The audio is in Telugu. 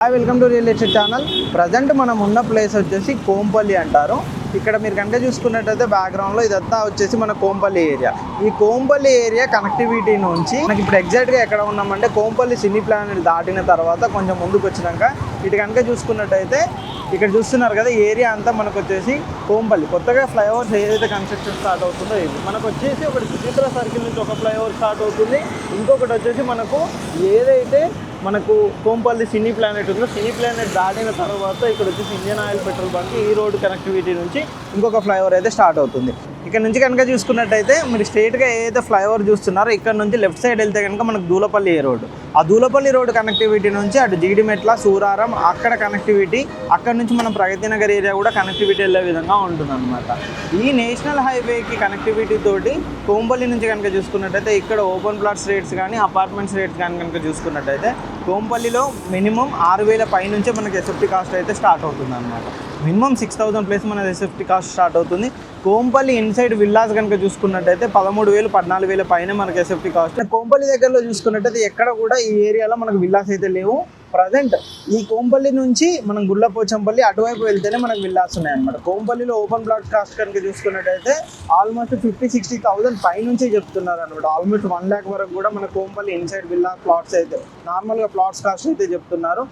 Hi, welcome to real estate channel. Present మనం ఉన్న ప్లేస్ వచ్చేసి కోంపల్లి అంటారు. ఇక్కడ మీరు కనుక చూసుకున్నట్టయితే బ్యాక్గ్రౌండ్లో ఇదంతా వచ్చేసి మన కోంపల్లి ఏరియా. ఈ కోంపల్లి ఏరియా కనెక్టివిటీ నుంచి మనకి ఇప్పుడు ఎగ్జాక్ట్గా ఎక్కడ ఉన్నామంటే కోంపల్లి సినీ ప్లానెట్ దాటిన తర్వాత కొంచెం ముందుకు వచ్చినాక ఇటు కనుక చూసుకున్నట్టయితే ఇక్కడ చూస్తున్నారు కదా, ఏరియా అంతా మనకు వచ్చేసి కోంపల్లి. కొత్తగా ఫ్లైఓవర్స్ ఏదైతే కన్స్ట్రక్షన్ స్టార్ట్ అవుతుందో ఇది మనకు వచ్చేసి ఒకటి సుచిత్ర సర్కిల్ నుంచి ఒక ఫ్లైఓవర్ స్టార్ట్ అవుతుంది. ఇంకొకటి వచ్చేసి మనకు ఏదైతే మనకు కోంపల్లి సినీ ప్లానెట్ ఉందో సినీ ప్లానెట్ దాటిన తర్వాత ఇక్కడ వచ్చేసి ఇండియన్ ఆయిల్ పెట్రోల్ బంక్ ఈ రోడ్ కనెక్టివిటీ నుంచి ఇంకొక ఫ్లైఓవర్ అయితే స్టార్ట్ అవుతుంది. ఇక్కడ నుంచి కనుక చూసుకున్నట్టయితే మీరు స్ట్రైట్గా ఏదైతే ఫ్లైఓవర్ చూస్తున్నారో ఇక్కడ నుంచి లెఫ్ట్ సైడ్ వెళ్తే కనుక మనకు దూలపల్లి ఏ రోడ్, ఆ దూలపల్లి రోడ్ కనెక్టివిటీ నుంచి అటు జీడిమెట్ల సూరారం అక్కడ కనెక్టివిటీ, అక్కడ నుంచి మనం ప్రగతి నగర్ ఏరియా కూడా కనెక్టివిటీ వెళ్ళే విధంగా ఉంటుంది అనమాట. ఈ నేషనల్ హైవేకి కనెక్టివిటీ తోటి కోంపల్లి నుంచి కనుక చూసుకున్నట్టయితే ఇక్కడ ఓపెన్ ప్లాట్స్ రేట్స్ కానీ అపార్ట్మెంట్స్ రేట్స్ కానీ కనుక చూసుకున్నట్టయితే కోంపల్లిలో మినిమం 6,000 పై నుంచే మనకి ఎస్ఎఫ్టీ కాస్ట్ అయితే స్టార్ట్ అవుతుంది అనమాట. మినిమం 6,000 ప్లస్ మన ఎస్ఎఫ్టీ కాస్ట్ స్టార్ట్ అవుతుంది. కోంపల్లి ఇన్సైడ్ విల్లాస్ కనుక చూసుకున్నట్టయితే 13,000 14,000 పైన మనకి ఎస్ఎఫ్టీ కాస్ట్. కోంపల్లి దగ్గరలో చూసుకున్నట్టయితే ఎక్కడ కూడా ఈ ఏరియాలో మనకు విల్లాస్ అయితే లేవు. ప్రజెంట్ ఈ కోంపల్లి నుంచి మనం గుళ్ళపోచంపల్లి అటువైపు వెళ్తేనే మనకు విల్లాస్ ఉన్నాయన్నమాట. కోంపల్లిలో ఓపెన్ ప్లాట్ కాస్ట్ కనుక చూసుకున్నట్టయితే ఆల్మోస్ట్ 50,000-60,000 పై నుంచే చెప్తున్నారు అనమాట. ఆల్మోస్ట్ 1 lakh వరకు కూడా మన కోంపల్లి ఇన్సైడ్ విల్లా ప్లాట్స్ అయితే నార్మల్గా ప్లాట్స్ కాస్ట్ అయితే చెప్తున్నారు.